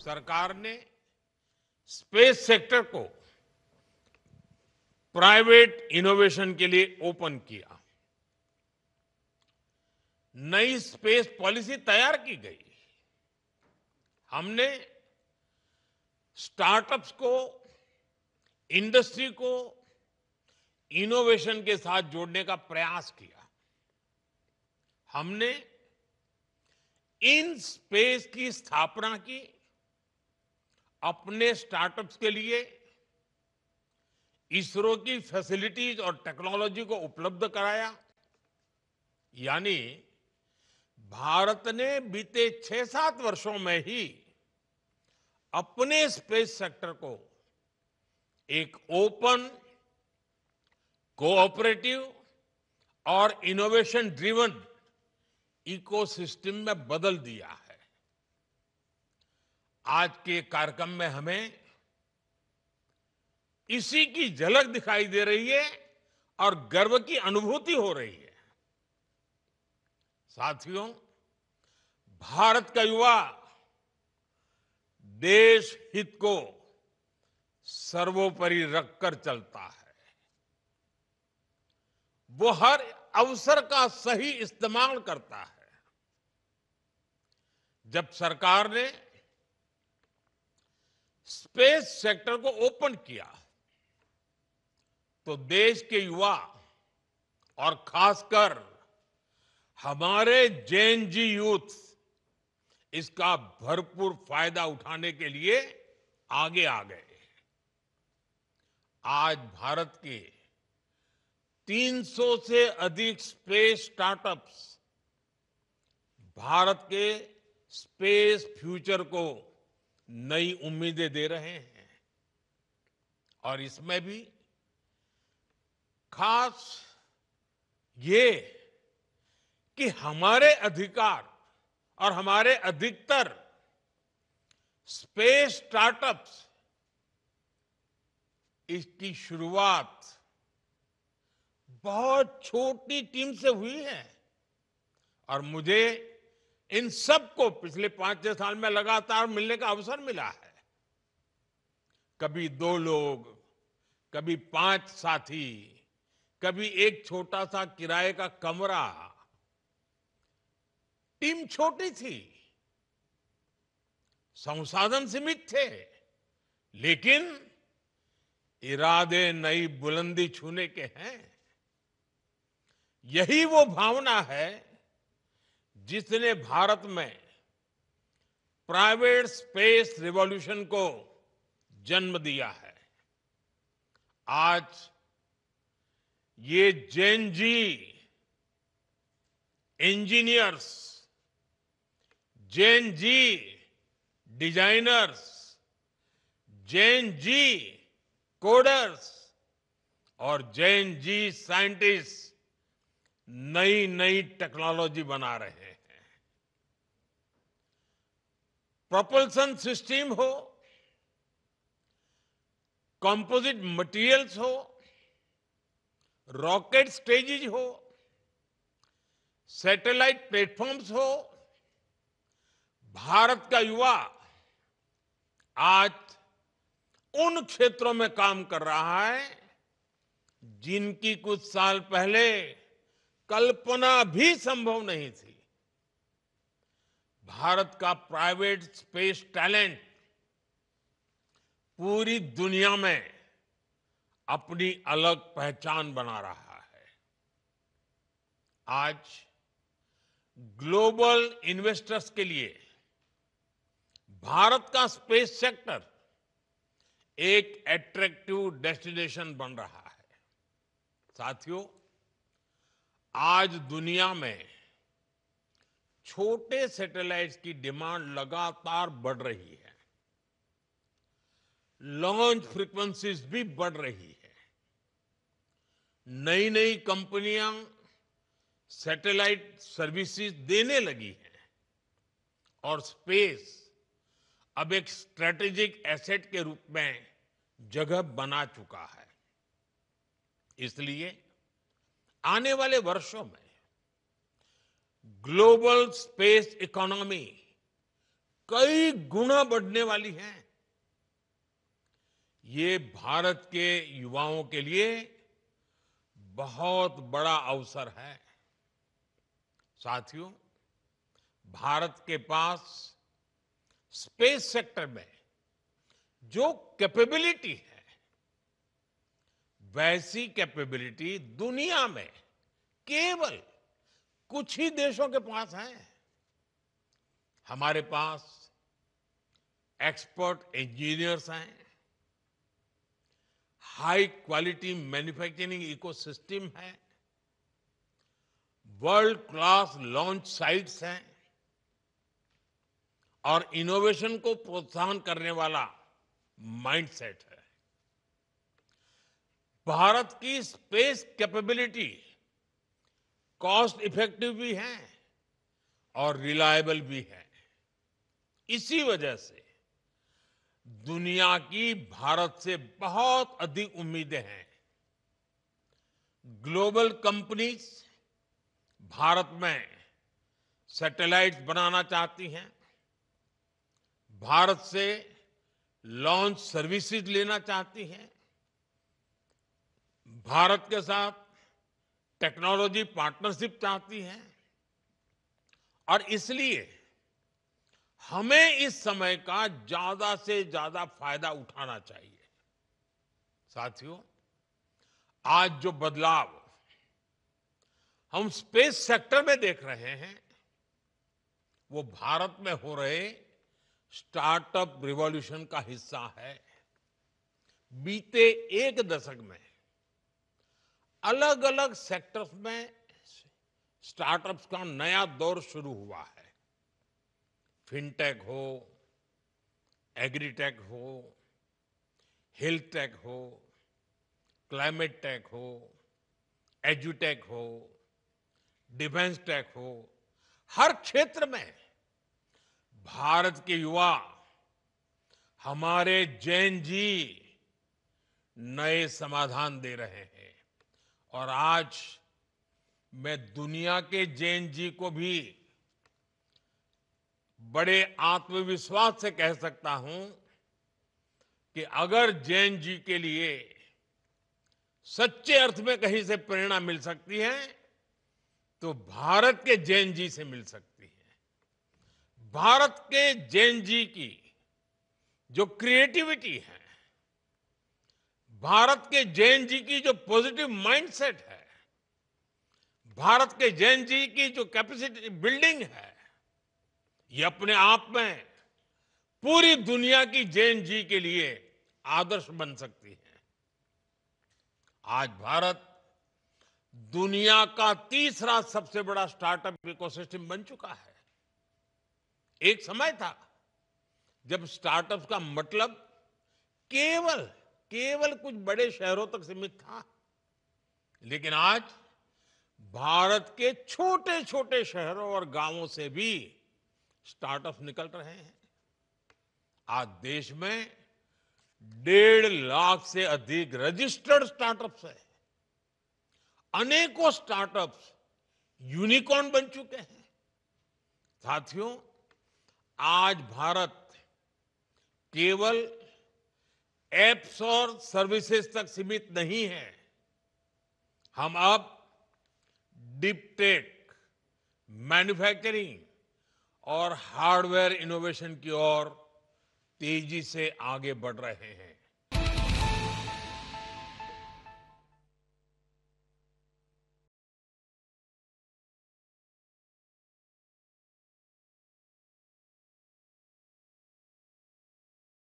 सरकार ने space sector को प्राइवेट इनोवेशन के लिए ओपन किया। नई स्पेस पॉलिसी तैयार की गई। हमने स्टार्टअप्स को, इंडस्ट्री को इनोवेशन के साथ जोड़ने का प्रयास किया। हमने इन स्पेस की स्थापना की। अपने स्टार्टअप्स के लिए इसरो की फैसिलिटीज और टेक्नोलॉजी को उपलब्ध कराया। यानी भारत ने बीते 6-7 वर्षों में ही अपने स्पेस सेक्टर को एक ओपन, कोऑपरेटिव और इनोवेशन ड्रिवन इकोसिस्टम में बदल दिया है। आज के कार्यक्रम में हमें इसी की झलक दिखाई दे रही है और गर्व की अनुभूति हो रही है। साथियों, भारत का युवा देश हित को सर्वोपरि रखकर चलता है। वो हर अवसर का सही इस्तेमाल करता है। जब सरकार ने स्पेस सेक्टर को ओपन किया तो देश के युवा और खासकर हमारे जेन जी यूथ इसका भरपूर फायदा उठाने के लिए आगे आ गए। आज भारत के 300 से अधिक स्पेस स्टार्टअप्स भारत के स्पेस फ्यूचर को नई उम्मीदें दे रहे हैं। और इसमें भी खास ये कि हमारे अधिकार और हमारे अधिकतर स्पेस स्टार्टअप्स इसकी शुरुआत बहुत छोटी टीम से हुई है। और मुझे इन सबको पिछले 5-6 साल में लगातार मिलने का अवसर मिला है। कभी 2 लोग, कभी 5 साथी, कभी एक छोटा सा किराए का कमरा। टीम छोटी थी, संसाधन सीमित थे, लेकिन इरादे नई बुलंदी छूने के हैं। यही वो भावना है जिसने भारत में प्राइवेट स्पेस रिवॉल्यूशन को जन्म दिया है। आज ये जेन जी इंजीनियर्स, जेन जी डिजाइनर्स, जेन जी कोडर्स और जेन जी साइंटिस्ट नई नई टेक्नोलॉजी बना रहे हैं। प्रोपल्सन सिस्टम हो, कंपोजिट मटेरियल्स हो, रॉकेट स्टेजेज हो, सैटेलाइट प्लेटफॉर्म्स हो, भारत का युवा आज उन क्षेत्रों में काम कर रहा है जिनकी कुछ साल पहले कल्पना भी संभव नहीं थी। भारत का प्राइवेट स्पेस टैलेंट पूरी दुनिया में अपनी अलग पहचान बना रहा है। आज ग्लोबल इन्वेस्टर्स के लिए भारत का स्पेस सेक्टर एक अट्रैक्टिव डेस्टिनेशन बन रहा है। साथियों, आज दुनिया में छोटे सैटेलाइट्स की डिमांड लगातार बढ़ रही है। लॉन्च फ्रीक्वेंसीज भी बढ़ रही है। नई नई कंपनियां सैटेलाइट सर्विसेज देने लगी हैं और स्पेस अब एक स्ट्रेटेजिक एसेट के रूप में जगह बना चुका है। इसलिए आने वाले वर्षों में ग्लोबल स्पेस इकोनॉमी कई गुना बढ़ने वाली है। ये भारत के युवाओं के लिए बहुत बड़ा अवसर है। साथियों, भारत के पास स्पेस सेक्टर में जो कैपेबिलिटी है, वैसी कैपेबिलिटी दुनिया में केवल कुछ ही देशों के पास है। हमारे पास एक्सपर्ट इंजीनियर्स हैं, हाई क्वालिटी मैन्युफैक्चरिंग इकोसिस्टम है, वर्ल्ड क्लास लॉन्च साइट्स हैं और इनोवेशन को प्रोत्साहन करने वाला माइंडसेट है। भारत की स्पेस कैपेबिलिटी कॉस्ट इफेक्टिव भी है और रिलायबल भी है। इसी वजह से दुनिया की भारत से बहुत अधिक उम्मीदें हैं। ग्लोबल कंपनीज भारत में सैटेलाइट्स बनाना चाहती हैं, भारत से लॉन्च सर्विसेज लेना चाहती हैं, भारत के साथ टेक्नोलॉजी पार्टनरशिप चाहती हैं और इसलिए हमें इस समय का ज्यादा से ज्यादा फायदा उठाना चाहिए। साथियों, आज जो बदलाव हम स्पेस सेक्टर में देख रहे हैं, वो भारत में हो रहे स्टार्टअप रिवॉल्यूशन का हिस्सा है। बीते एक दशक में अलग अलग सेक्टर्स में स्टार्टअप्स का नया दौर शुरू हुआ है। फिनटेक हो, एग्रीटेक हो, हेल्थ टेक हो, क्लाइमेट टेक हो, एजुटेक हो, डिफेंस टेक हो, हर क्षेत्र में भारत के युवा, हमारे जैन जी नए समाधान दे रहे हैं। और आज मैं दुनिया के जैन जी को भी बड़े आत्मविश्वास से कह सकता हूं कि अगर जैन जी के लिए सच्चे अर्थ में कहीं से प्रेरणा मिल सकती है तो भारत के जैन जी से मिल सकती है। भारत के जैन जी की जो क्रिएटिविटी है, भारत के जैन जी की जो पॉजिटिव माइंडसेट है, भारत के जैन जी की जो कैपेसिटी बिल्डिंग है, ये अपने आप में पूरी दुनिया की जैन जी के लिए आदर्श बन सकती है। आज भारत दुनिया का तीसरा सबसे बड़ा स्टार्टअप इकोसिस्टम बन चुका है। एक समय था जब स्टार्टअप का मतलब केवल कुछ बड़े शहरों तक सीमित था, लेकिन आज भारत के छोटे छोटे शहरों और गांवों से भी स्टार्टअप निकल रहे हैं। आज देश में 1.5 लाख से अधिक रजिस्टर्ड स्टार्टअप्स हैं। अनेकों स्टार्टअप्स यूनिकॉर्न बन चुके हैं। साथियों, आज भारत केवल एप्स और सर्विसेज तक सीमित नहीं है। हम अब डीप टेक, मैन्युफैक्चरिंग और हार्डवेयर इनोवेशन की ओर तेजी से आगे बढ़ रहे हैं।